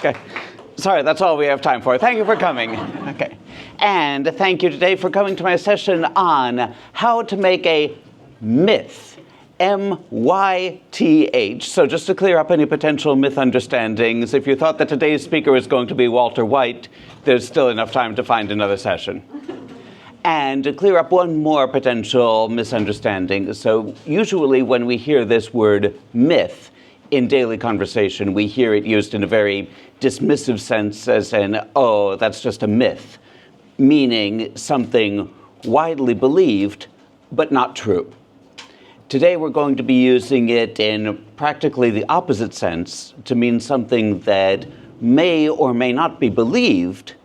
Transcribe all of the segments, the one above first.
Okay. Sorry, that's all we have time for. Thank you for coming. Okay. And thank you today for coming to my session on how to make a myth. M-Y-T-H. So just to clear up any potential myth understandings, if you thought that today's speaker was going to be Walter White, there's still enough time to find another session. And to clear up one more potential misunderstanding, so usually when we hear this word myth in daily conversation, we hear it used in a very dismissive sense as in, oh, that's just a myth, meaning something widely believed but not true. Today we're going to be using it in practically the opposite sense to mean something that may or may not be believed,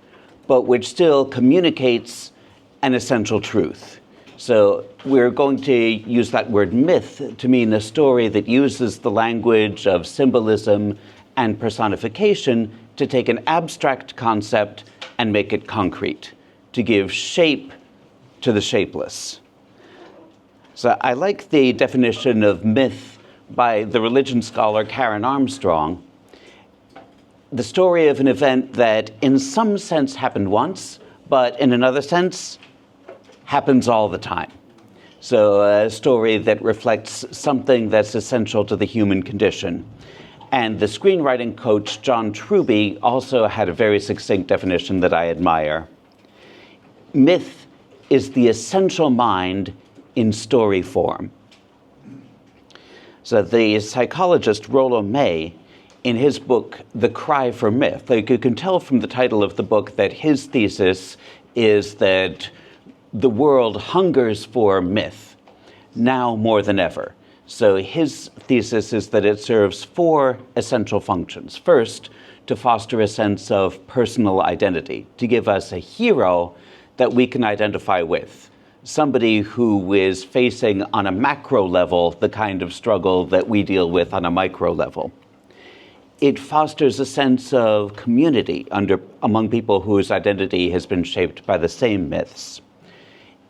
but which still communicates an essential truth. So we're going to use that word myth to mean a story that uses the language of symbolism and personification to take an abstract concept and make it concrete, to give shape to the shapeless. So I like the definition of myth by the religion scholar Karen Armstrong. The story of an event that in some sense happened once, but in another sense happens all the time. So a story that reflects something that's essential to the human condition. And the screenwriting coach John Truby also had a very succinct definition that I admire. Myth is the essential mind in story form. So the psychologist Rollo May, in his book, The Cry for Myth, like you can tell from the title of the book that his thesis is that the world hungers for myth now more than ever. So his thesis is that it serves four essential functions. First, to foster a sense of personal identity, to give us a hero that we can identify with. Somebody who is facing on a macro level the kind of struggle that we deal with on a micro level. It fosters a sense of community among people whose identity has been shaped by the same myths.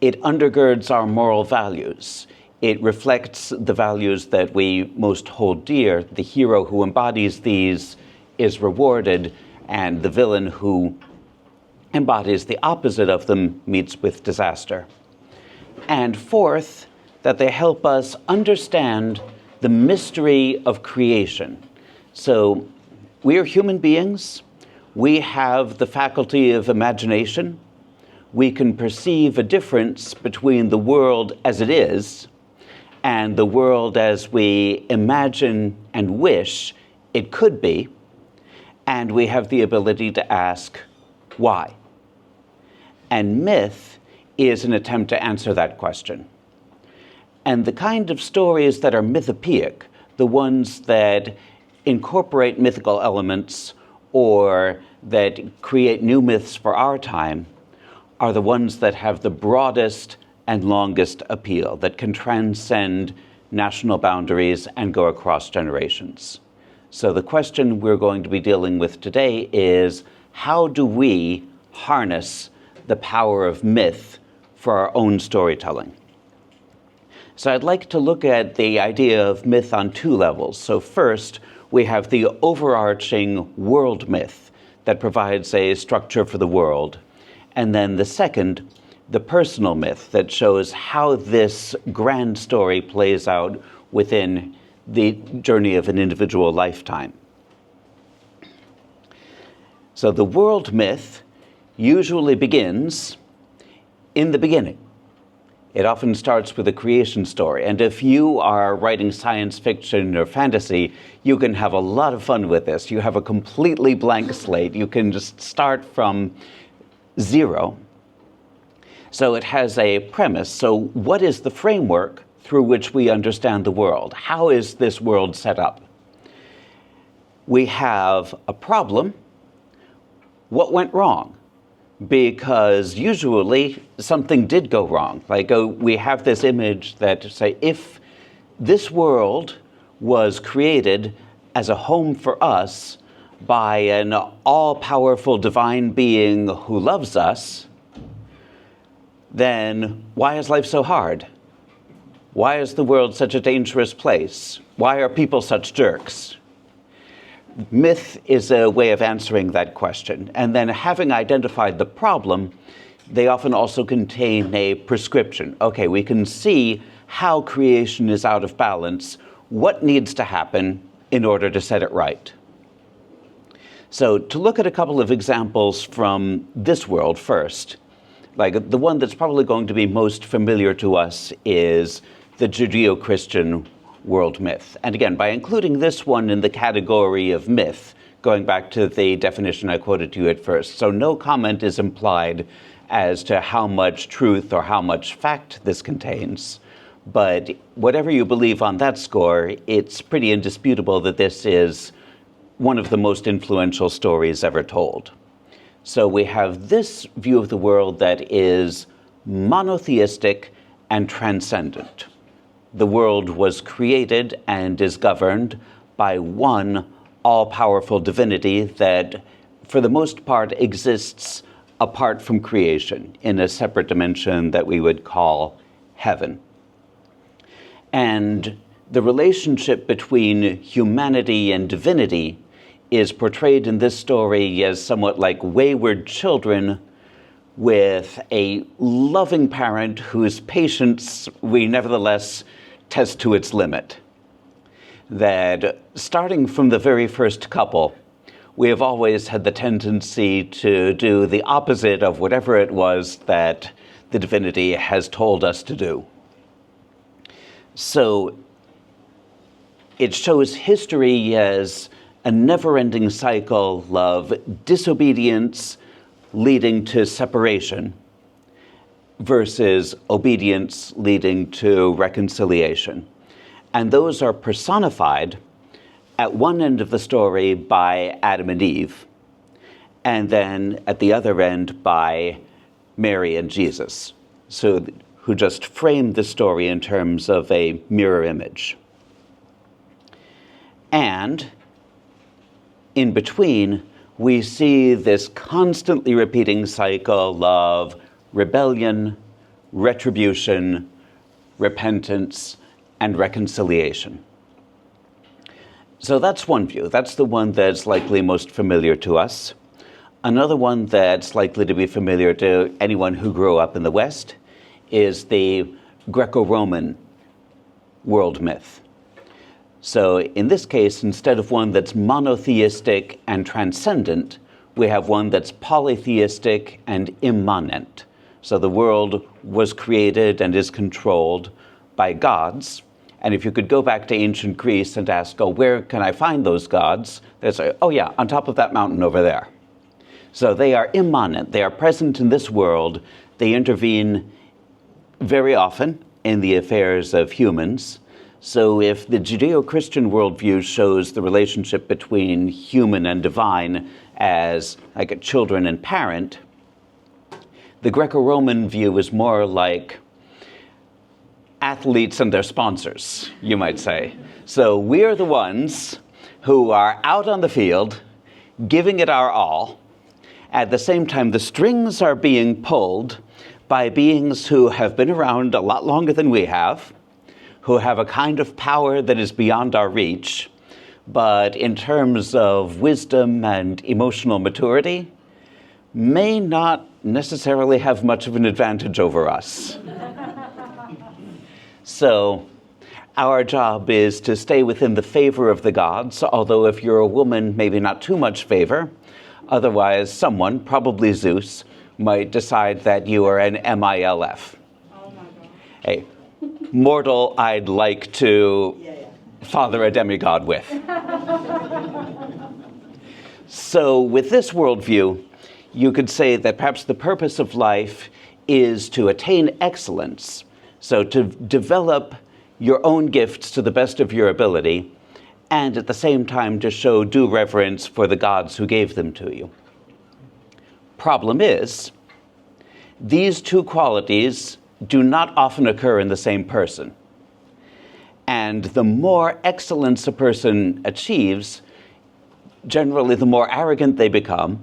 It undergirds our moral values. It reflects the values that we most hold dear. The hero who embodies these is rewarded, and the villain who embodies the opposite of them meets with disaster. And fourth, that they help us understand the mystery of creation. So we are human beings. We have the faculty of imagination. We can perceive a difference between the world as it is and the world as we imagine and wish it could be. And we have the ability to ask, why? And myth is an attempt to answer that question. And the kind of stories that are mythopoeic, the ones that incorporate mythical elements or that create new myths for our time, are the ones that have the broadest and longest appeal, that can transcend national boundaries and go across generations. So the question we're going to be dealing with today is, how do we harness the power of myth for our own storytelling? So I'd like to look at the idea of myth on two levels. So first, we have the overarching world myth that provides a structure for the world. And then the second, the personal myth that shows how this grand story plays out within the journey of an individual lifetime. So the world myth usually begins in the beginning. It often starts with a creation story. And if you are writing science fiction or fantasy, you can have a lot of fun with this. You have a completely blank slate. You can just start from zero. So it has a premise. So what is the framework through which we understand the world? How is this world set up? We have a problem. What went wrong? Because usually something did go wrong. Like we have this image that say, if this world was created as a home for us by an all-powerful divine being who loves us, then why is life so hard? Why is the world such a dangerous place? Why are people such jerks? Myth is a way of answering that question. And then having identified the problem, they often also contain a prescription. Okay, we can see how creation is out of balance. What needs to happen in order to set it right? So to look at a couple of examples from this world first, like the one that's probably going to be most familiar to us is the Judeo-Christian world myth. And again, by including this one in the category of myth, going back to the definition I quoted to you at first, so no comment is implied as to how much truth or how much fact this contains. But whatever you believe on that score, it's pretty indisputable that this is one of the most influential stories ever told. So we have this view of the world that is monotheistic and transcendent. The world was created and is governed by one all-powerful divinity that, for the most part, exists apart from creation in a separate dimension that we would call heaven. And the relationship between humanity and divinity is portrayed in this story as somewhat like wayward children with a loving parent whose patience we nevertheless test to its limit. That starting from the very first couple, we have always had the tendency to do the opposite of whatever it was that the divinity has told us to do. So it shows history as a never-ending cycle of disobedience leading to separation versus obedience leading to reconciliation. And those are personified at one end of the story by Adam and Eve, and then at the other end by Mary and Jesus, so who just framed the story in terms of a mirror image. And in between, we see this constantly repeating cycle of rebellion, retribution, repentance, and reconciliation. So that's one view. That's the one that's likely most familiar to us. Another one that's likely to be familiar to anyone who grew up in the West is the Greco-Roman world myth. So in this case, instead of one that's monotheistic and transcendent, we have one that's polytheistic and immanent. So the world was created and is controlled by gods. And if you could go back to ancient Greece and ask, oh, where can I find those gods? They'd say, oh yeah, on top of that mountain over there. So they are immanent. They are present in this world. They intervene very often in the affairs of humans. So if the Judeo-Christian worldview shows the relationship between human and divine as like a children and parent, the Greco-Roman view is more like athletes and their sponsors, you might say. So we're the ones who are out on the field, giving it our all. At the same time, the strings are being pulled by beings who have been around a lot longer than we have, who have a kind of power that is beyond our reach, but in terms of wisdom and emotional maturity, may not necessarily have much of an advantage over us. So our job is to stay within the favor of the gods, although if you're a woman, maybe not too much favor. Otherwise, someone, probably Zeus, might decide that you are an MILF. Oh my God. Hey, mortal I'd like to father a demigod with. So with this worldview, you could say that perhaps the purpose of life is to attain excellence. So to develop your own gifts to the best of your ability, and at the same time to show due reverence for the gods who gave them to you. Problem is, these two qualities do not often occur in the same person. And the more excellence a person achieves, generally the more arrogant they become,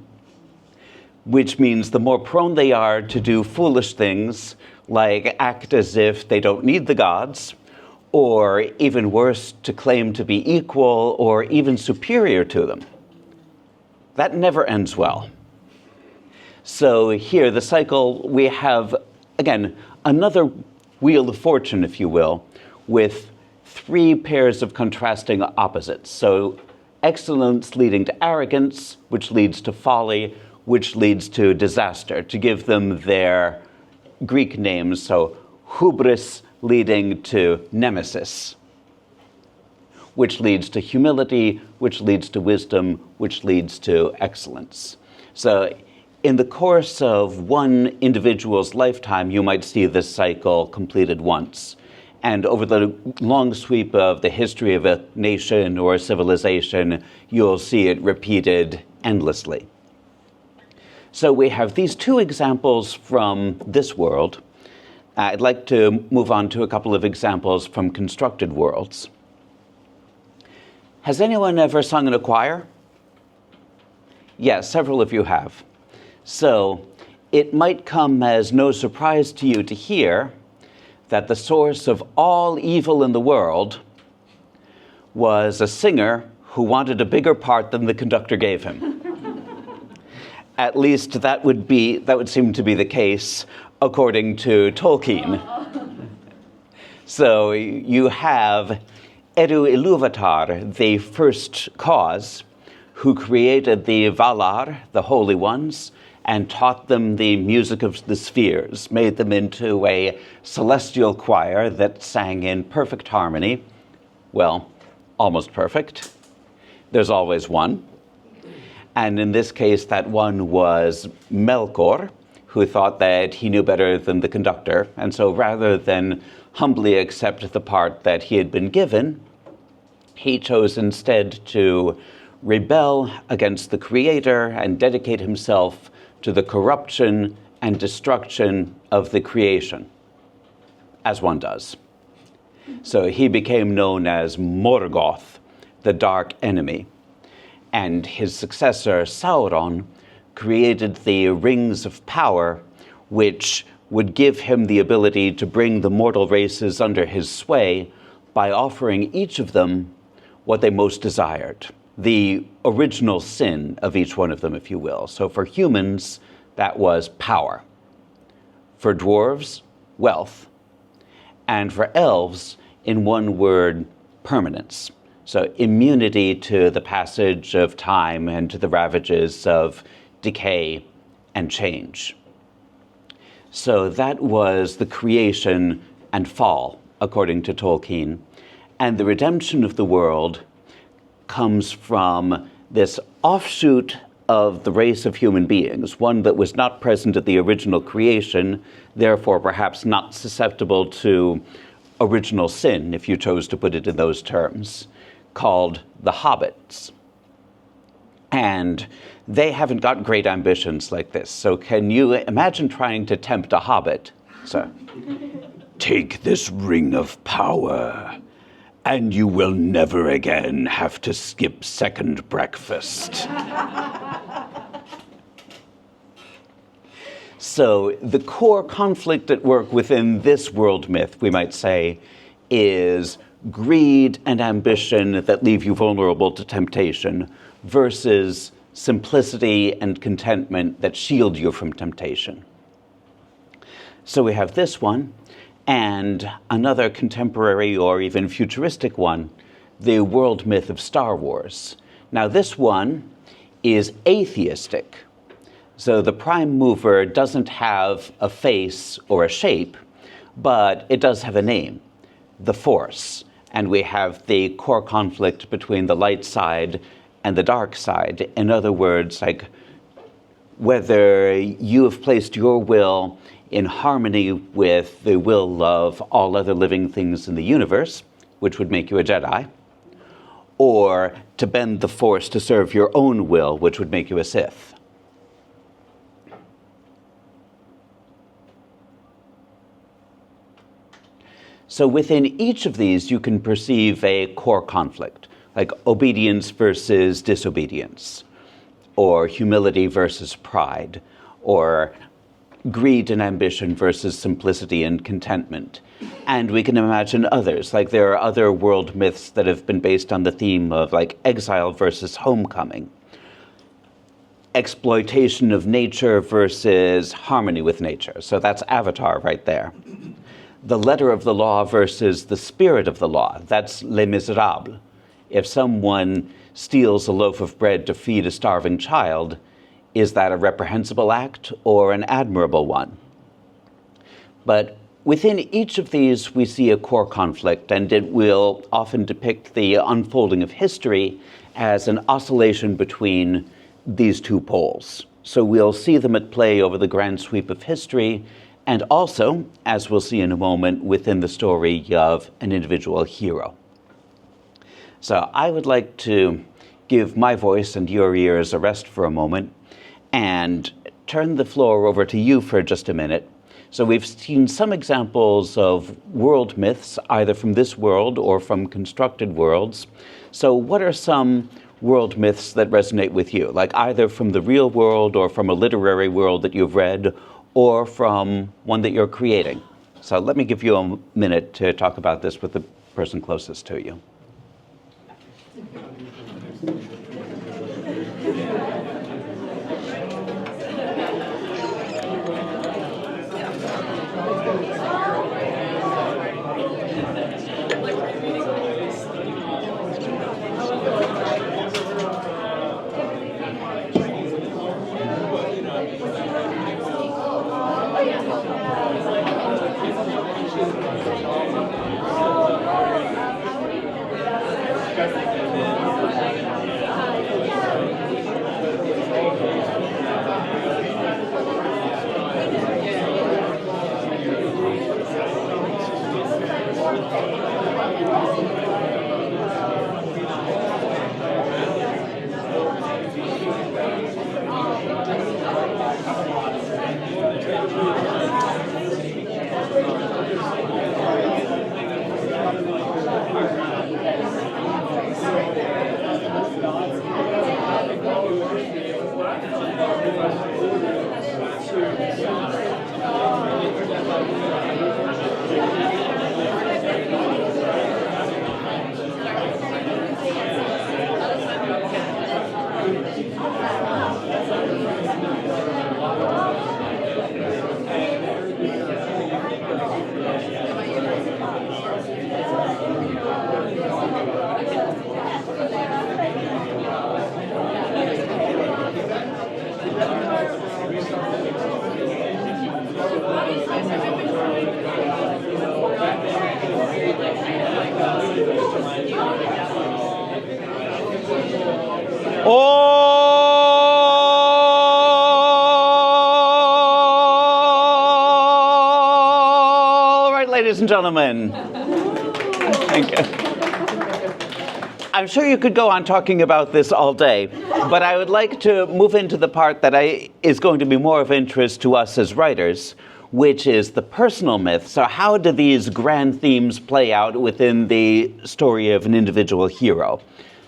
which means the more prone they are to do foolish things like act as if they don't need the gods, or even worse, to claim to be equal or even superior to them. That never ends well. So here, the cycle, we have, again, another wheel of fortune, if you will, with three pairs of contrasting opposites. So excellence leading to arrogance, which leads to folly, which leads to disaster, to give them their Greek names. So hubris leading to nemesis, which leads to humility, which leads to wisdom, which leads to excellence. So in the course of one individual's lifetime, you might see this cycle completed once. And over the long sweep of the history of a nation or a civilization, you'll see it repeated endlessly. So we have these two examples from this world. I'd like to move on to a couple of examples from constructed worlds. Has anyone ever sung in a choir? Yes, several of you have. So it might come as no surprise to you to hear that the source of all evil in the world was a singer who wanted a bigger part than the conductor gave him. At least that would seem to be the case according to Tolkien. So you have Eru Ilúvatar, the first cause, who created the Valar, the Holy Ones, and taught them the music of the spheres, made them into a celestial choir that sang in perfect harmony. Well, almost perfect. There's always one. And in this case, that one was Melkor, who thought that he knew better than the conductor. And so rather than humbly accept the part that he had been given, he chose instead to rebel against the creator and dedicate himself to the corruption and destruction of the creation, as one does. So he became known as Morgoth, the dark enemy. And his successor, Sauron, created the Rings of Power, which would give him the ability to bring the mortal races under his sway by offering each of them what they most desired, the original sin of each one of them, if you will. So for humans, that was power. For dwarves, wealth. And for elves, in one word, permanence. So immunity to the passage of time and to the ravages of decay and change. So that was the creation and fall, according to Tolkien. And the redemption of the world comes from this offshoot of the race of human beings, one that was not present at the original creation, therefore perhaps not susceptible to original sin, if you chose to put it in those terms, called the hobbits. And they haven't got great ambitions like this. So can you imagine trying to tempt a hobbit? So, take this ring of power, and you will never again have to skip second breakfast. So the core conflict at work within this world myth, we might say, is greed and ambition that leave you vulnerable to temptation versus simplicity and contentment that shield you from temptation. So we have this one, and another contemporary or even futuristic one, the world myth of Star Wars. Now this one is atheistic. So the prime mover doesn't have a face or a shape, but it does have a name, the Force. And we have the core conflict between the light side and the dark side. In other words, like whether you have placed your will in harmony with the will of all other living things in the universe, which would make you a Jedi, or to bend the Force to serve your own will, which would make you a Sith. So within each of these, you can perceive a core conflict, like obedience versus disobedience, or humility versus pride, or greed and ambition versus simplicity and contentment. And we can imagine others, like there are other world myths that have been based on the theme of like exile versus homecoming, exploitation of nature versus harmony with nature. So that's Avatar right there. The letter of the law versus the spirit of the law. That's Les Miserables. If someone steals a loaf of bread to feed a starving child, is that a reprehensible act or an admirable one? But within each of these, we see a core conflict, and it will often depict the unfolding of history as an oscillation between these two poles. So we'll see them at play over the grand sweep of history, and also, as we'll see in a moment, within the story of an individual hero. So I would like to give my voice and your ears a rest for a moment and turn the floor over to you for just a minute. So we've seen some examples of world myths, either from this world or from constructed worlds. So what are some world myths that resonate with you, like either from the real world or from a literary world that you've read, or from one that you're creating? So let me give you a minute to talk about this with the person closest to you. All right, ladies and gentlemen. Thank you. I'm sure you could go on talking about this all day, but I would like to move into the part that is going to be more of interest to us as writers, which is the personal myth. So how do these grand themes play out within the story of an individual hero?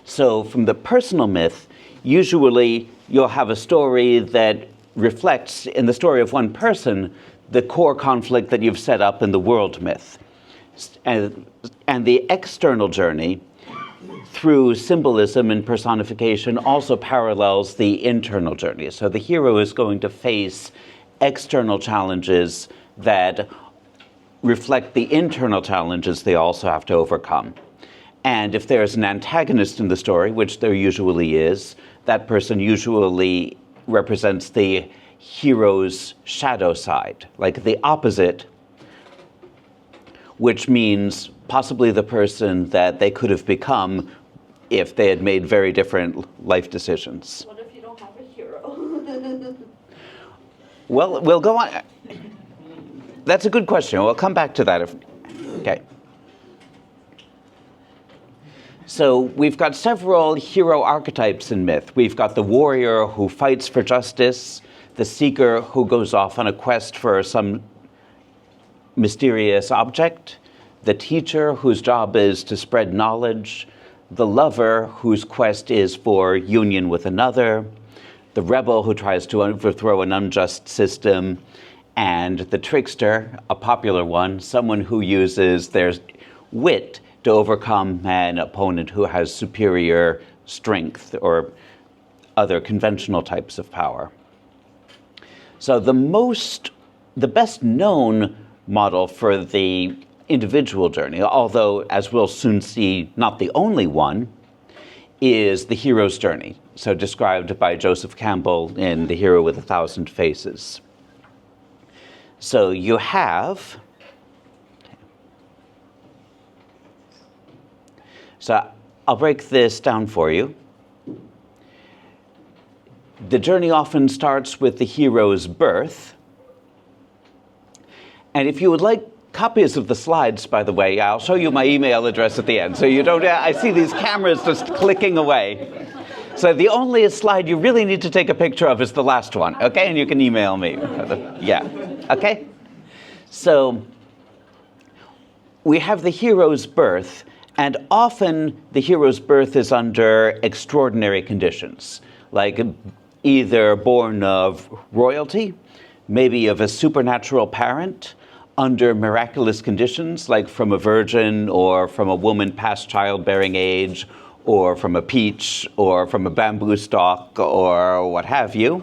So from the personal myth, usually you'll have a story that reflects, in the story of one person, the core conflict that you've set up in the world myth. And the external journey, through symbolism and personification, also parallels the internal journey. So the hero is going to face external challenges that reflect the internal challenges they also have to overcome. And if there's an antagonist in the story, which there usually is, that person usually represents the hero's shadow side, like the opposite, which means possibly the person that they could have become if they had made very different life decisions. What if you don't have a hero? Well, we'll go on. That's a good question. We'll come back to that. Okay. So we've got several hero archetypes in myth. We've got the warrior who fights for justice, the seeker who goes off on a quest for some mysterious object, the teacher whose job is to spread knowledge, the lover whose quest is for union with another, the rebel who tries to overthrow an unjust system, And the trickster, a popular one, someone who uses their wit to overcome an opponent who has superior strength or other conventional types of power. So the best known model for the individual journey, although as we'll soon see, not the only one, is the hero's journey. So described by Joseph Campbell in The Hero with a Thousand Faces. So you have, so I'll break this down for you. The journey often starts with the hero's birth. And if you would like copies of the slides, by the way, I'll show you my email address at the end. So you don't, I see these cameras just clicking away. So the only slide you really need to take a picture of is the last one, okay? And you can email me. Yeah, okay? So we have the hero's birth, and often the hero's birth is under extraordinary conditions, like either born of royalty, maybe of a supernatural parent, under miraculous conditions, like from a virgin or from a woman past childbearing age, or from a peach, or from a bamboo stalk, or what have you.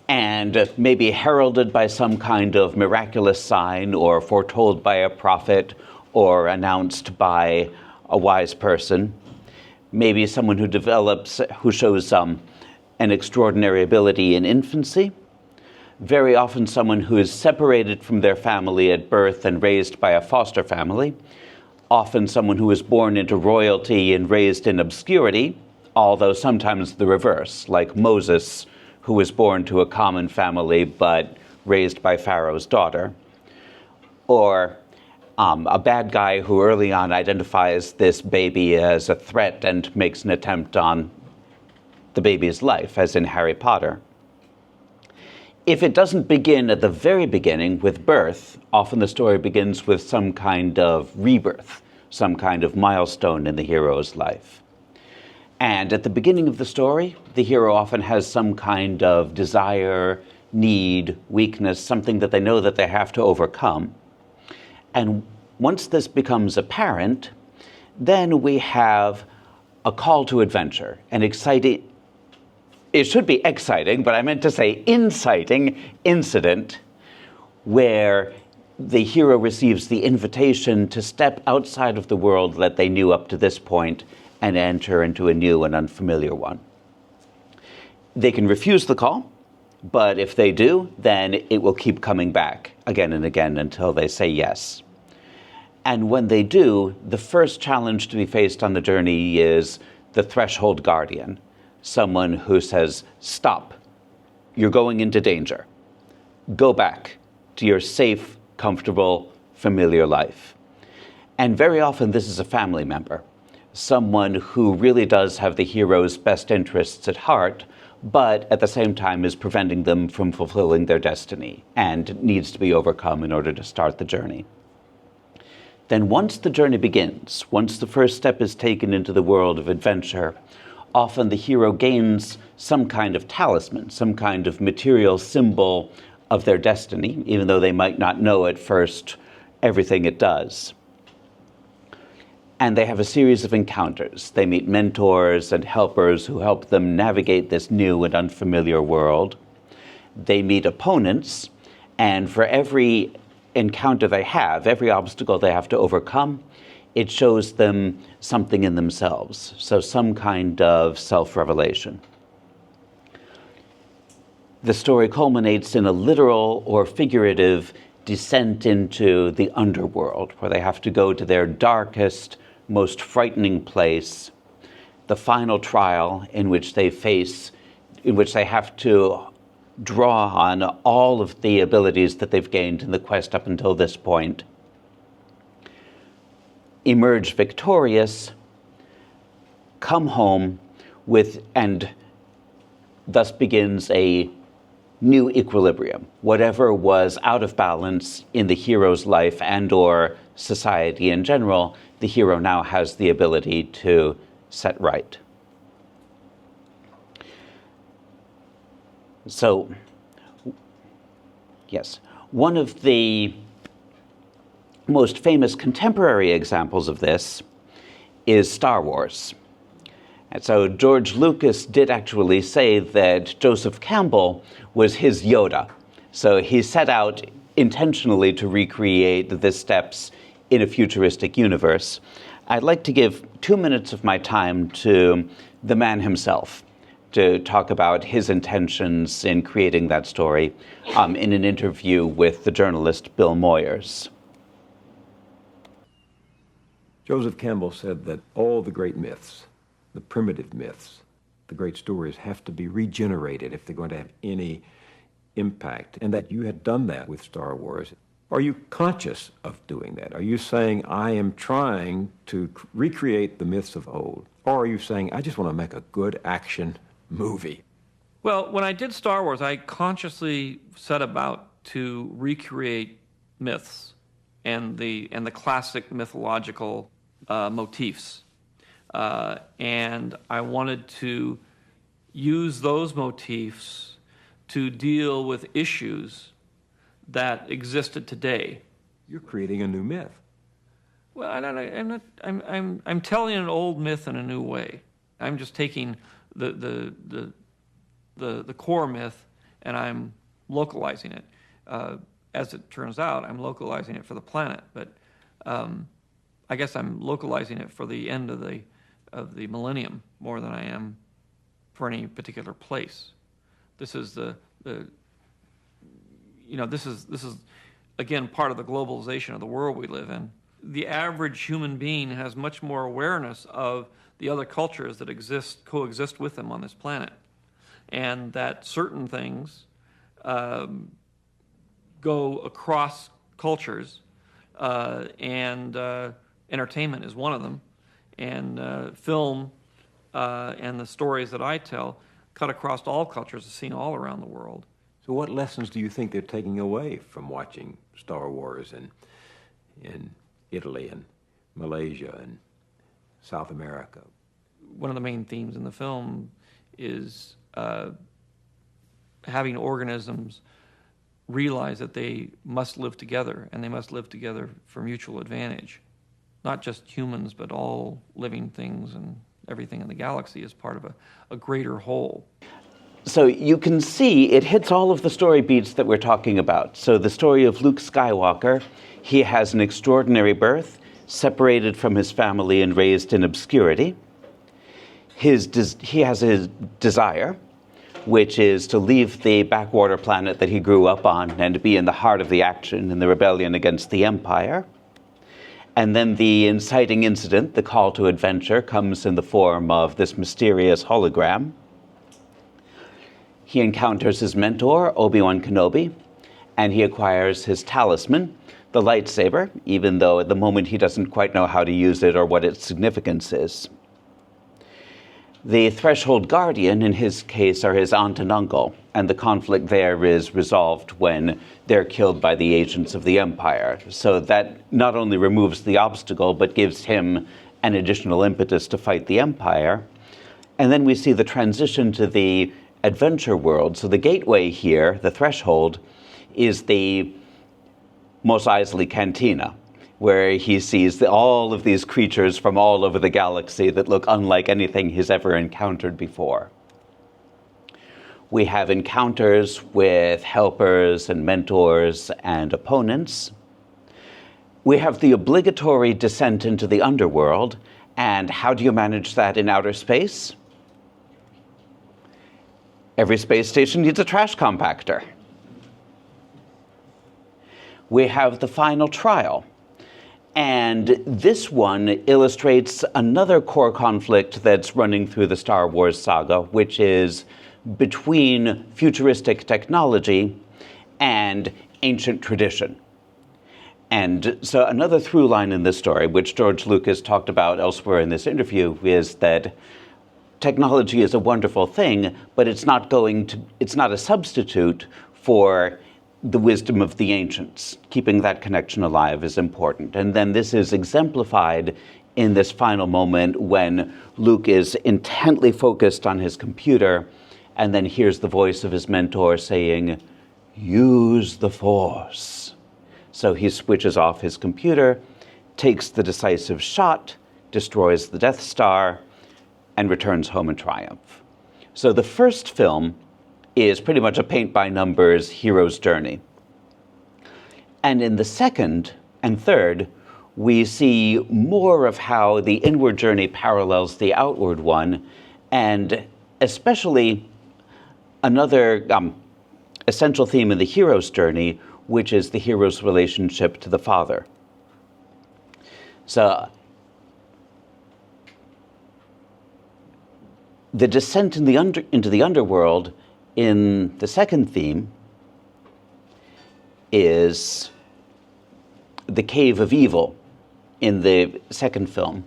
And maybe heralded by some kind of miraculous sign, or foretold by a prophet, or announced by a wise person. Maybe someone who shows an extraordinary ability in infancy. Very often someone who is separated from their family at birth and raised by a foster family. Often someone who is born into royalty and raised in obscurity, although sometimes the reverse, like Moses, who was born to a common family but raised by Pharaoh's daughter. Or a bad guy who early on identifies this baby as a threat and makes an attempt on the baby's life, as in Harry Potter. If it doesn't begin at the very beginning with birth, often the story begins with some kind of rebirth, some kind of milestone in the hero's life. And at the beginning of the story, the hero often has some kind of desire, need, weakness, something that they know that they have to overcome. And once this becomes apparent, then we have a call to adventure, an exciting, it should be exciting, but I meant to say inciting incident where the hero receives the invitation to step outside of the world that they knew up to this point and enter into a new and unfamiliar one. They can refuse the call, but if they do, then it will keep coming back again and again until they say yes. And when they do, the first challenge to be faced on the journey is the threshold guardian, someone who says, stop, you're going into danger. Go back to your safe, comfortable, familiar life. And very often this is a family member, someone who really does have the hero's best interests at heart, but at the same time is preventing them from fulfilling their destiny and needs to be overcome in order to start the journey. Then once the journey begins, once the first step is taken into the world of adventure, often the hero gains some kind of talisman, some kind of material symbol of their destiny, even though they might not know at first everything it does. And they have a series of encounters. They meet mentors and helpers who help them navigate this new and unfamiliar world. They meet opponents, and for every encounter they have, every obstacle they have to overcome, it shows them something in themselves, so some kind of self-revelation. The story culminates in a literal or figurative descent into the underworld, where they have to go to their darkest, most frightening place, the final trial in which they have to draw on all of the abilities that they've gained in the quest up until this point, emerge victorious, come home with, and thus begins a new equilibrium. Whatever was out of balance in the hero's life and or society in general, the hero now has the ability to set right. So Yes. One of the most famous contemporary examples of this is Star Wars. And so George Lucas did actually say that Joseph Campbell was his Yoda. So he set out intentionally to recreate the steps in a futuristic universe. I'd like to give 2 minutes of my time to the man himself to talk about his intentions in creating that story in an interview with the journalist Bill Moyers. Joseph Campbell said that all the great myths, the primitive myths, the great stories have to be regenerated if they're going to have any impact, and that you had done that with Star Wars. Are you conscious of doing that? Are you saying, I am trying to recreate the myths of old? Or are you saying, I just want to make a good action movie? Well, when I did Star Wars, I consciously set about to recreate myths and the classic mythological motifs. And I wanted to use those motifs to deal with issues that existed today. You're creating a new myth. Well, I'm telling an old myth in a new way. I'm just taking the core myth and I'm localizing it. As it turns out, I'm localizing it for the planet, but I guess I'm localizing it for the end of the millennium more than I am for any particular place. This is this is again part of the globalization of the world we live in. The average human being has much more awareness of the other cultures that coexist with them on this planet, and that certain things go across cultures, and entertainment is one of them, and film and the stories that I tell cut across all cultures, are seen all around the world. So what lessons do you think they're taking away from watching Star Wars in Italy and Malaysia and South America? One of the main themes in the film is having organisms realize that they must live together, and they must live together for mutual advantage. Not just humans, but all living things and everything in the galaxy is part of a greater whole. So you can see it hits all of the story beats that we're talking about. So the story of Luke Skywalker, he has an extraordinary birth, separated from his family and raised in obscurity. He has his desire, which is to leave the backwater planet that he grew up on and to be in the heart of the action in the rebellion against the Empire. And then the inciting incident, the call to adventure, comes in the form of this mysterious hologram. He encounters his mentor, Obi-Wan Kenobi, and he acquires his talisman, the lightsaber, even though at the moment he doesn't quite know how to use it or what its significance is. The Threshold Guardian, in his case, are his aunt and uncle, and the conflict there is resolved when they're killed by the agents of the Empire. So that not only removes the obstacle, but gives him an additional impetus to fight the Empire. And then we see the transition to the adventure world. So the gateway here, the threshold, is the Mos Eisley Cantina, where he sees all of these creatures from all over the galaxy that look unlike anything he's ever encountered before. We have encounters with helpers and mentors and opponents. We have the obligatory descent into the underworld, and how do you manage that in outer space? Every space station needs a trash compactor. We have the final trial. And this one illustrates another core conflict that's running through the Star Wars saga, which is between futuristic technology and ancient tradition. And so another through line in this story, which George Lucas talked about elsewhere in this interview, is that technology is a wonderful thing, but it's not a substitute for the wisdom of the ancients. Keeping that connection alive is important. And then this is exemplified in this final moment when Luke is intently focused on his computer and then hears the voice of his mentor saying, use the Force. So he switches off his computer, takes the decisive shot, destroys the Death Star, and returns home in triumph. So the first film is pretty much a paint-by-numbers hero's journey. And in the second and third, we see more of how the inward journey parallels the outward one, and especially another essential theme in the hero's journey, which is the hero's relationship to the father. So the descent into the underworld in the second theme is the cave of evil in the second film.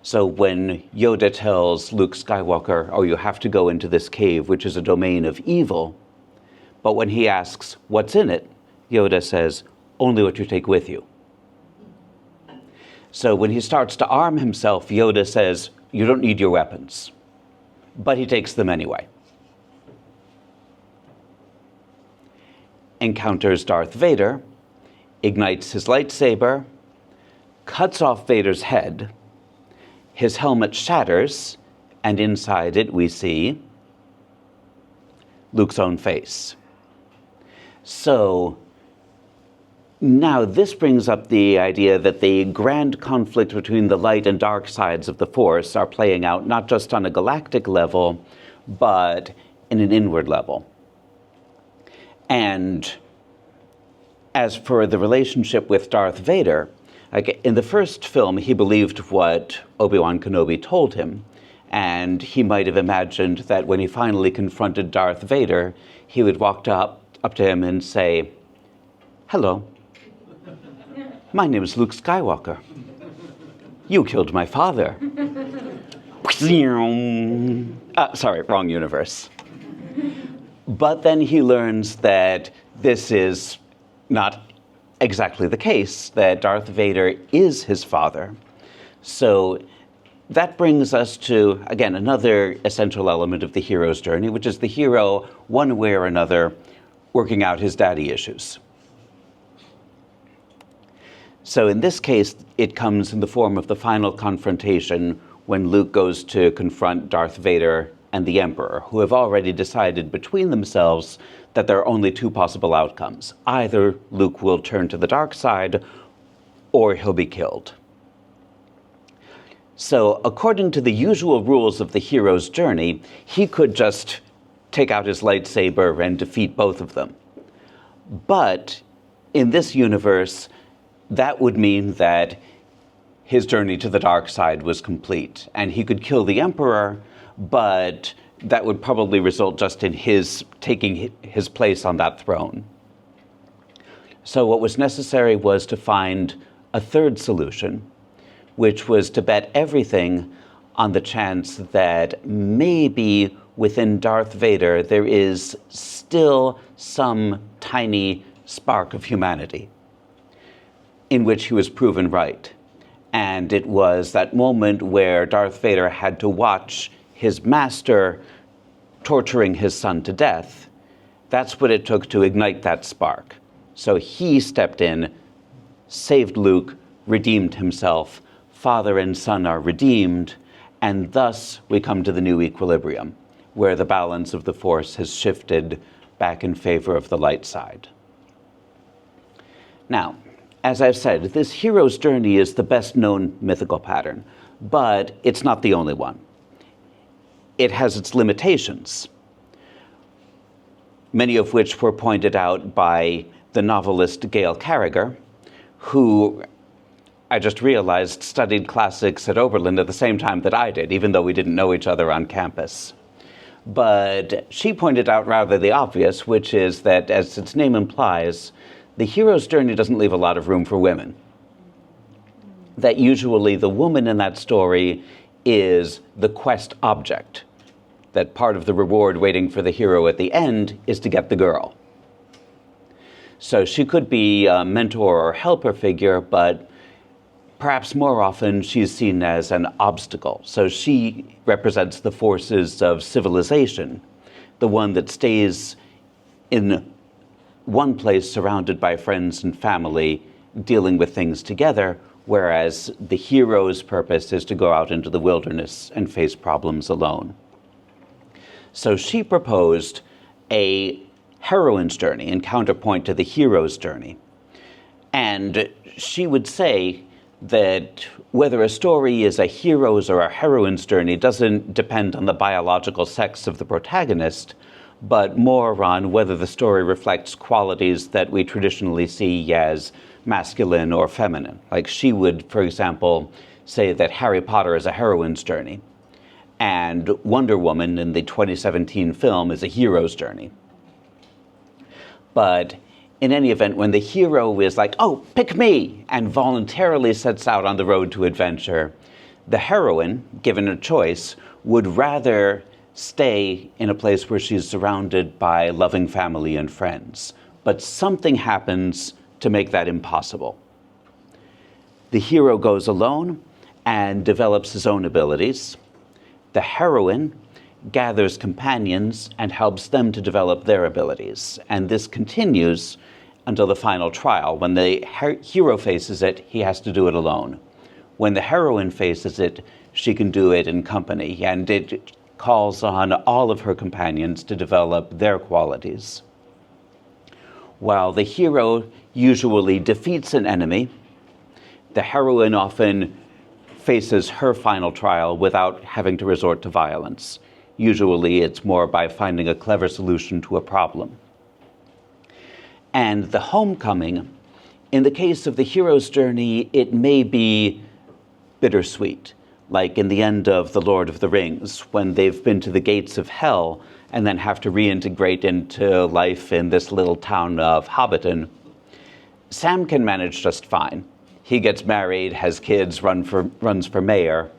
So when Yoda tells Luke Skywalker, oh, you have to go into this cave, which is a domain of evil, but when he asks, what's in it? Yoda says, only what you take with you. So when he starts to arm himself, Yoda says, you don't need your weapons. But he takes them anyway. Encounters Darth Vader, ignites his lightsaber, cuts off Vader's head, his helmet shatters, and inside it we see Luke's own face. So now this brings up the idea that the grand conflict between the light and dark sides of the Force are playing out not just on a galactic level, but in an inward level. And as for the relationship with Darth Vader, like in the first film, he believed what Obi-Wan Kenobi told him, and he might have imagined that when he finally confronted Darth Vader, he would walk up to him and say, hello, my name is Luke Skywalker. You killed my father. Sorry, wrong universe. But then he learns that this is not exactly the case, that Darth Vader is his father. So that brings us to, again, another essential element of the hero's journey, which is the hero, one way or another, working out his daddy issues. So in this case, it comes in the form of the final confrontation when Luke goes to confront Darth Vader and the Emperor, who have already decided between themselves that there are only two possible outcomes. Either Luke will turn to the dark side, or he'll be killed. So according to the usual rules of the hero's journey, he could just take out his lightsaber and defeat both of them. But in this universe, that would mean that his journey to the dark side was complete, and he could kill the Emperor, but that would probably result just in his taking his place on that throne. So what was necessary was to find a third solution, which was to bet everything on the chance that maybe within Darth Vader there is still some tiny spark of humanity, in which he was proven right. And it was that moment where Darth Vader had to watch his master torturing his son to death. That's what it took to ignite that spark. So he stepped in, saved Luke, redeemed himself. Father and son are redeemed, and thus we come to the new equilibrium, where the balance of the Force has shifted back in favor of the light side. Now, as I've said, this hero's journey is the best known mythical pattern, but it's not the only one. It has its limitations, many of which were pointed out by the novelist Gail Carriger, who I just realized studied classics at Oberlin at the same time that I did, even though we didn't know each other on campus. But she pointed out rather the obvious, which is that, as its name implies, the hero's journey doesn't leave a lot of room for women. That usually the woman in that story is the quest object, that part of the reward waiting for the hero at the end is to get the girl. So she could be a mentor or helper figure, but perhaps more often she's seen as an obstacle. So she represents the forces of civilization, the one that stays in one place surrounded by friends and family dealing with things together, whereas the hero's purpose is to go out into the wilderness and face problems alone. So she proposed a heroine's journey in counterpoint to the hero's journey. And she would say that whether a story is a hero's or a heroine's journey doesn't depend on the biological sex of the protagonist, but more on whether the story reflects qualities that we traditionally see as masculine or feminine. Like she would, for example, say that Harry Potter is a heroine's journey, and Wonder Woman in the 2017 film is a hero's journey. But in any event, when the hero is like, oh, pick me, and voluntarily sets out on the road to adventure, the heroine, given a choice, would rather stay in a place where she's surrounded by loving family and friends. But something happens to make that impossible. The hero goes alone and develops his own abilities. The heroine gathers companions and helps them to develop their abilities. And this continues until the final trial. When the hero faces it, he has to do it alone. When the heroine faces it, she can do it in company, and it calls on all of her companions to develop their qualities. While the hero usually defeats an enemy, the heroine often faces her final trial without having to resort to violence. Usually it's more by finding a clever solution to a problem. And the homecoming, in the case of the hero's journey, it may be bittersweet, like in the end of The Lord of the Rings, when they've been to the gates of hell and then have to reintegrate into life in this little town of Hobbiton. Sam can manage just fine. He gets married, has kids, runs for mayor,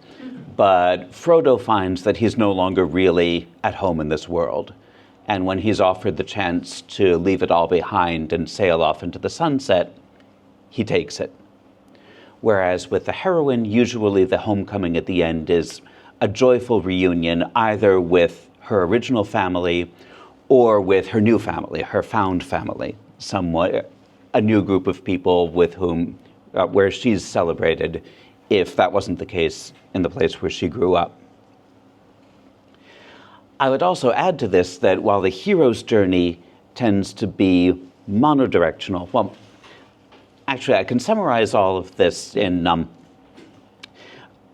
but Frodo finds that he's no longer really at home in this world. And when he's offered the chance to leave it all behind and sail off into the sunset, he takes it. Whereas with the heroine, usually the homecoming at the end is a joyful reunion, either with her original family or with her new family, her found family, somewhat a new group of people with whom, where she's celebrated, if that wasn't the case in the place where she grew up. I would also add to this that while the hero's journey tends to be monodirectional, well, actually, I can summarize all of this in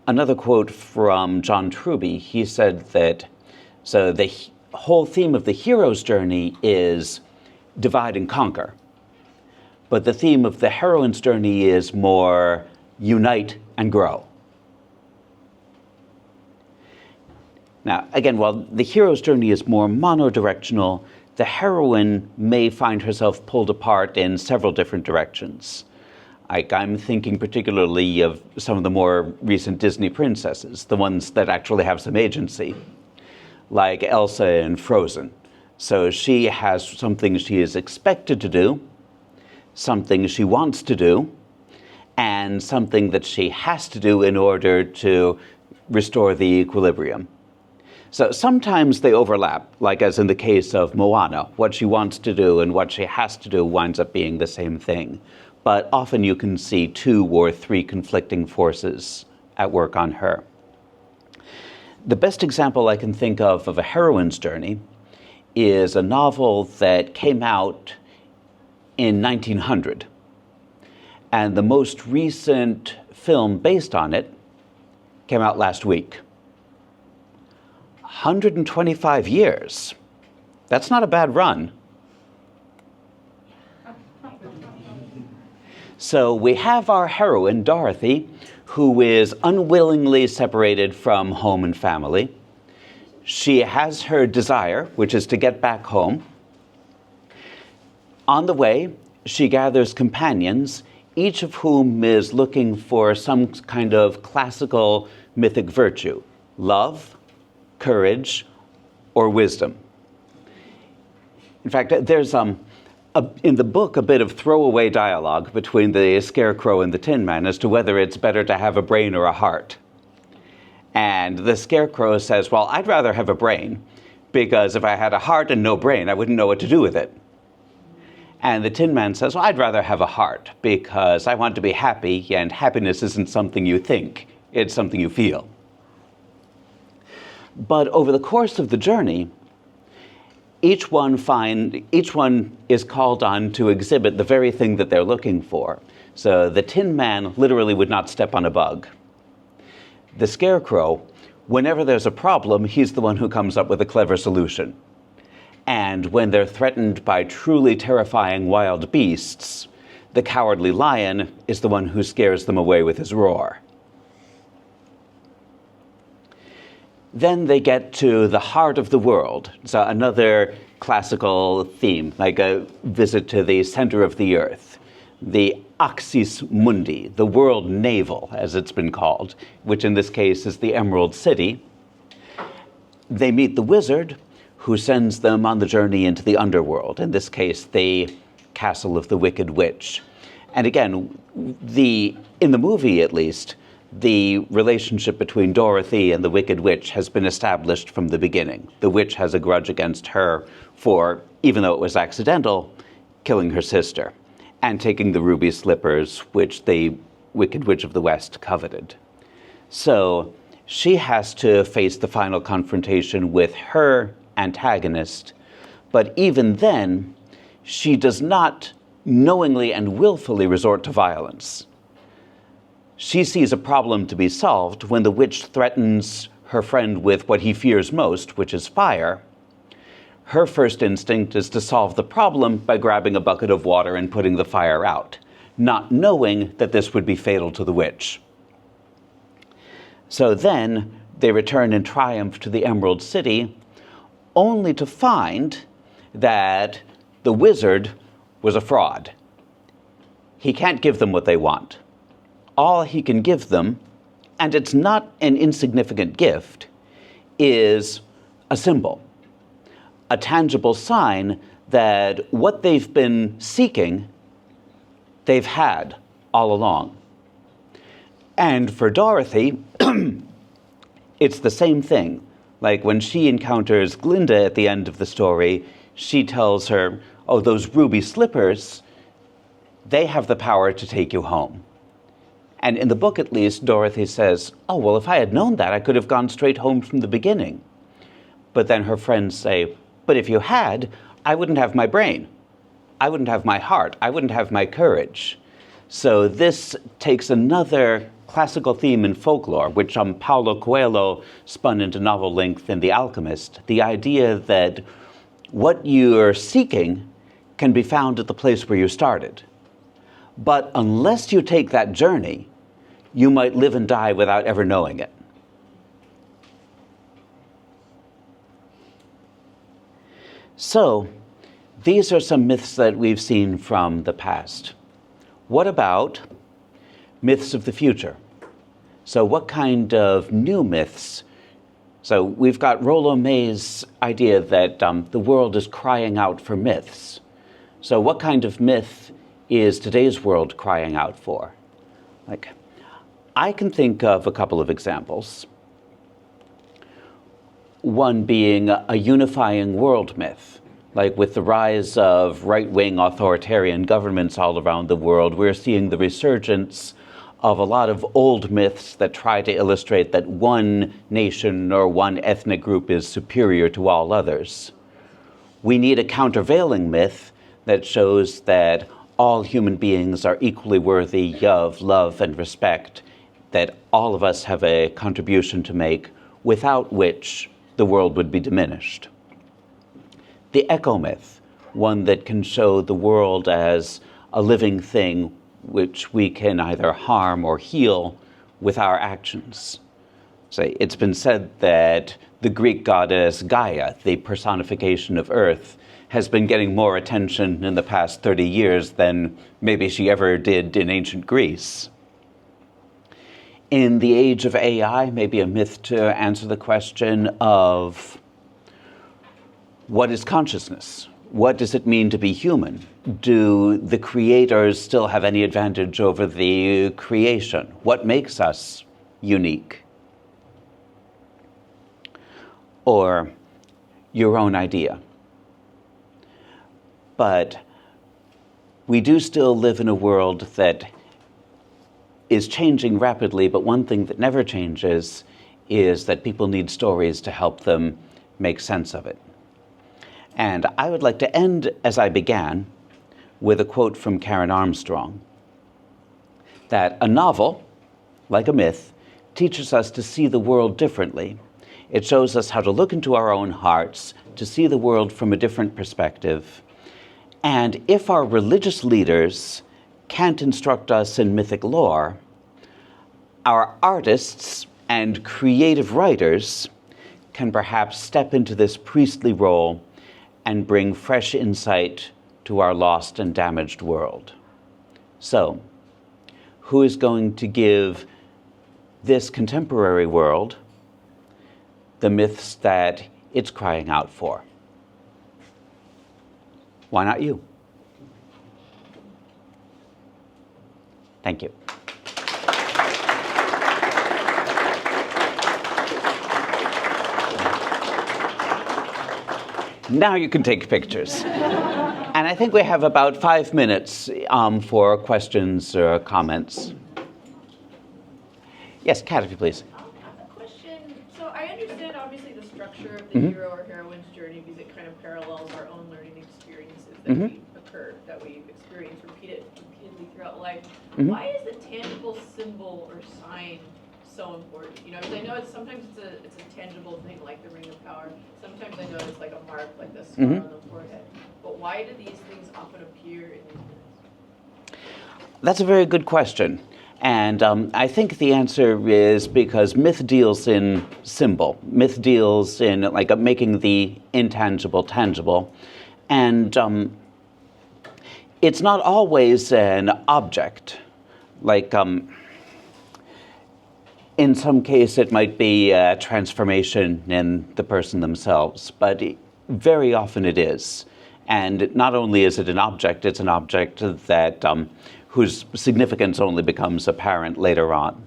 another quote from John Truby. He said that, so the whole theme of the hero's journey is divide and conquer. But the theme of the heroine's journey is more unite and grow. Now, again, while the hero's journey is more monodirectional, the heroine may find herself pulled apart in several different directions. Like, I'm thinking particularly of some of the more recent Disney princesses, the ones that actually have some agency, like Elsa in Frozen. So she has something she is expected to do, something she wants to do, and something that she has to do in order to restore the equilibrium. So sometimes they overlap, like as in the case of Moana. What she wants to do and what she has to do winds up being the same thing. But often you can see 2 or 3 conflicting forces at work on her. The best example I can think of a heroine's journey is a novel that came out in 1900. And the most recent film based on it came out last week. 125 years. That's not a bad run. So we have our heroine, Dorothy, who is unwillingly separated from home and family. She has her desire, which is to get back home. On the way, she gathers companions, each of whom is looking for some kind of classical mythic virtue: love, courage, or wisdom. In fact, there's in the book a bit of throwaway dialogue between the Scarecrow and the Tin Man as to whether it's better to have a brain or a heart. And the Scarecrow says, well, I'd rather have a brain, because if I had a heart and no brain, I wouldn't know what to do with it. And the Tin Man says, well, I'd rather have a heart because I want to be happy, and happiness isn't something you think, it's something you feel. But over the course of the journey, each one is called on to exhibit the very thing that they're looking for. So the Tin Man literally would not step on a bug. The Scarecrow, whenever there's a problem, he's the one who comes up with a clever solution. And when they're threatened by truly terrifying wild beasts, the Cowardly Lion is the one who scares them away with his roar. Then they get to the heart of the world. So another classical theme, like a visit to the center of the earth. The Axis Mundi, the world navel, as it's been called, which in this case is the Emerald City. They meet the wizard, who sends them on the journey into the underworld, in this case, the castle of the Wicked Witch. And again, in the movie at least, the relationship between Dorothy and the Wicked Witch has been established from the beginning. The witch has a grudge against her for, even though it was accidental, killing her sister and taking the ruby slippers, which the Wicked Witch of the West coveted. So she has to face the final confrontation with her antagonist, but even then, she does not knowingly and willfully resort to violence. She sees a problem to be solved when the witch threatens her friend with what he fears most, which is fire. Her first instinct is to solve the problem by grabbing a bucket of water and putting the fire out, not knowing that this would be fatal to the witch. So then they return in triumph to the Emerald City, only to find that the wizard was a fraud. He can't give them what they want. All he can give them, and it's not an insignificant gift, is a symbol, a tangible sign that what they've been seeking, they've had all along. And for Dorothy, it's the same thing. Like when she encounters Glinda at the end of the story, she tells her, oh, those ruby slippers, they have the power to take you home. And in the book, at least, Dorothy says, oh, well, if I had known that, I could have gone straight home from the beginning. But then her friends say, but if you had, I wouldn't have my brain. I wouldn't have my heart. I wouldn't have my courage. So this takes another classical theme in folklore, which Paulo Coelho spun into novel length in The Alchemist, the idea that what you're seeking can be found at the place where you started. But unless you take that journey, you might live and die without ever knowing it. So, these are some myths that we've seen from the past. What about myths of the future? So what kind of new myths? So we've got Rollo May's idea that the world is crying out for myths. So what kind of myth is today's world crying out for? Like, I can think of a couple of examples. One being a unifying world myth. Like with the rise of right-wing authoritarian governments all around the world, we're seeing the resurgence of a lot of old myths that try to illustrate that one nation or one ethnic group is superior to all others. We need a countervailing myth that shows that all human beings are equally worthy of love and respect, that all of us have a contribution to make, without which the world would be diminished. The echo myth, one that can show the world as a living thing which we can either harm or heal with our actions. So it's been said that the Greek goddess Gaia, the personification of Earth, has been getting more attention in the past 30 years than maybe she ever did in ancient Greece. In the age of AI, maybe a myth to answer the question of what is consciousness? What does it mean to be human? Do the creators still have any advantage over the creation? What makes us unique? Or your own idea. But we do still live in a world that is changing rapidly, but one thing that never changes is that people need stories to help them make sense of it. And I would like to end as I began, with a quote from Karen Armstrong, that a novel, like a myth, teaches us to see the world differently. It shows us how to look into our own hearts, to see the world from a different perspective. And if our religious leaders can't instruct us in mythic lore, our artists and creative writers can perhaps step into this priestly role and bring fresh insight to our lost and damaged world. So, who is going to give this contemporary world the myths that it's crying out for? Why not you? Thank you. Now you can take pictures. And I think we have about 5 minutes for questions or comments. Yes, Kat, if you please. A question. So I understand obviously the structure of the hero or heroine's journey because it kind of parallels our own learning experiences that we experience repeatedly throughout life. Why is the tangible symbol or sign so important? You know, because I know sometimes it's a tangible thing like the ring of power. Sometimes I know it's like a mark, like the scar on the forehead. But why do these things often appear in these myths? That's a very good question. And I think the answer is because myth deals in symbol. Myth deals in like making the intangible tangible. And it's not always an object. Like in some case it might be a transformation in the person themselves, but very often it is. And not only is it an object, it's an object that whose significance only becomes apparent later on.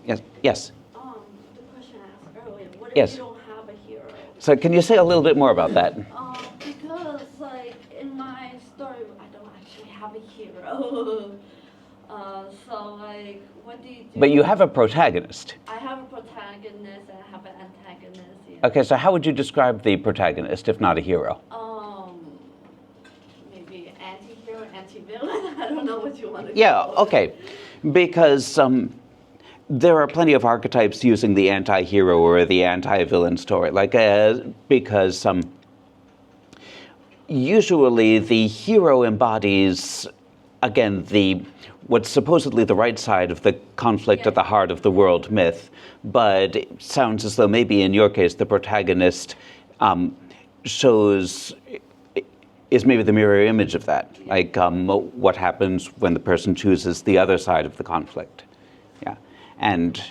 Yes. Yes. The question I asked earlier, what if Yes. you don't have a hero? So can you say a little bit more about that? Because like in my story, I don't actually have a hero. So like, what do you do? But you have a protagonist. I have a protagonist and I have an antagonist. Yeah. Okay, so how would you describe the protagonist, if not a hero? Maybe anti-hero, anti-villain. I don't know what you want to Yeah, call it. okay. Because there are plenty of archetypes using the anti-hero or the anti-villain story. Like, because usually the hero embodies, again, what's supposedly the right side of the conflict at the heart of the world myth, but it sounds as though maybe in your case the protagonist is maybe the mirror image of that, like what happens when the person chooses the other side of the conflict. Yeah, and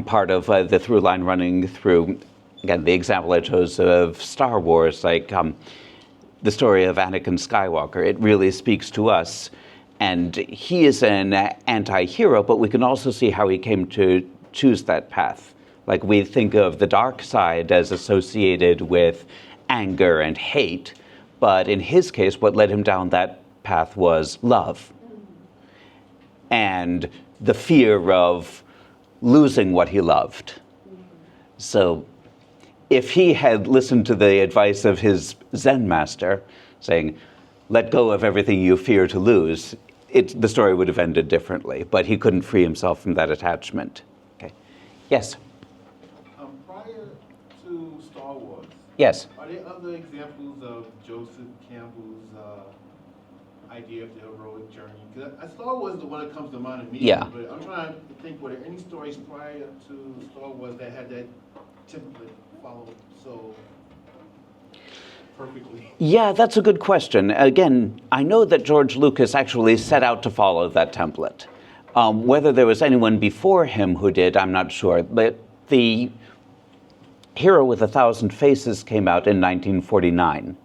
part of the through line running through, again, the example I chose of Star Wars, like the story of Anakin Skywalker, it really speaks to us. And he is an anti-hero, but we can also see how he came to choose that path. Like we think of the dark side as associated with anger and hate, but in his case, what led him down that path was love. And the fear of losing what he loved. So if he had listened to the advice of his Zen master, saying, let go of everything you fear to lose, the story would have ended differently, but he couldn't free himself from that attachment. Okay. Yes? Prior to Star Wars, Yes. are there other examples of Joseph Campbell's idea of the heroic journey? Because Star Wars is the one that comes to mind immediately, Yeah. but I'm trying to think, were there any stories prior to Star Wars that had that template followed so perfectly? Yeah, that's a good question. Again, I know that George Lucas actually set out to follow that template. Whether there was anyone before him who did, I'm not sure. But the Hero with 1,000 Faces came out in 1949.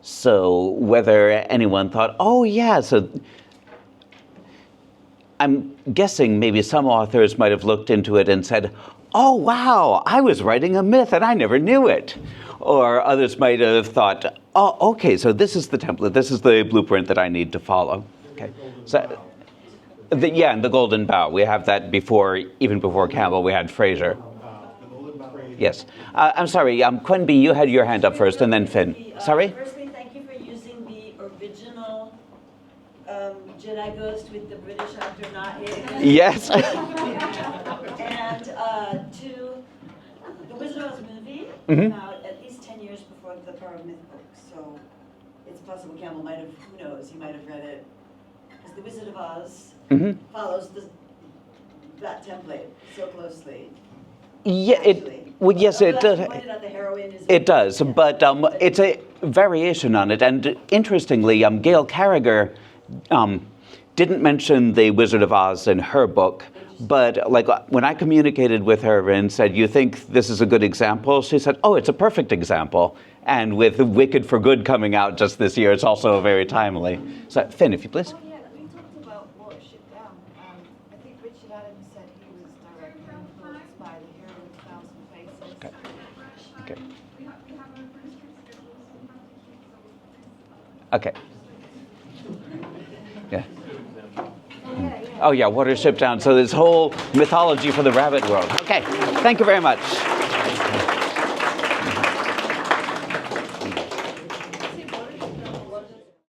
So whether anyone thought, oh yeah, so I'm guessing maybe some authors might have looked into it and said, oh wow, I was writing a myth and I never knew it. Or others might have thought, Oh, okay. So this is the template. This is the blueprint that I need to follow. Okay. So, yeah, and the Golden Bough. We have that even before Campbell. We had Fraser. Yes. I'm sorry. Quenby, you had your hand up first, and then Finn. Sorry. Firstly, thank you for using the original Jedi Ghost with the British actor not here. Yes. And two, the Wizard of Oz movie came out at least 10 years before the Power of Myth book, so it's possible Campbell might have, who knows, he might have read it. Because the Wizard of Oz follows that template so closely. Yeah. Yes, it does. Pointed out the heroine is It does, but it's a variation on it. And interestingly, Gail Carriger didn't mention the Wizard of Oz in her book, but like when I communicated with her and said, "You think this is a good example?" She said, "Oh, it's a perfect example." And with Wicked for Good coming out just this year, it's also very timely. So, Finn, if you please. Oh yeah, we talked about Watership Down. I think Richard Adams said he was directly influenced by the Hero with 1,000 Faces. Okay. Okay. Yeah. Oh yeah, Watership Down. So this whole mythology for the rabbit world. Okay. Thank you very much.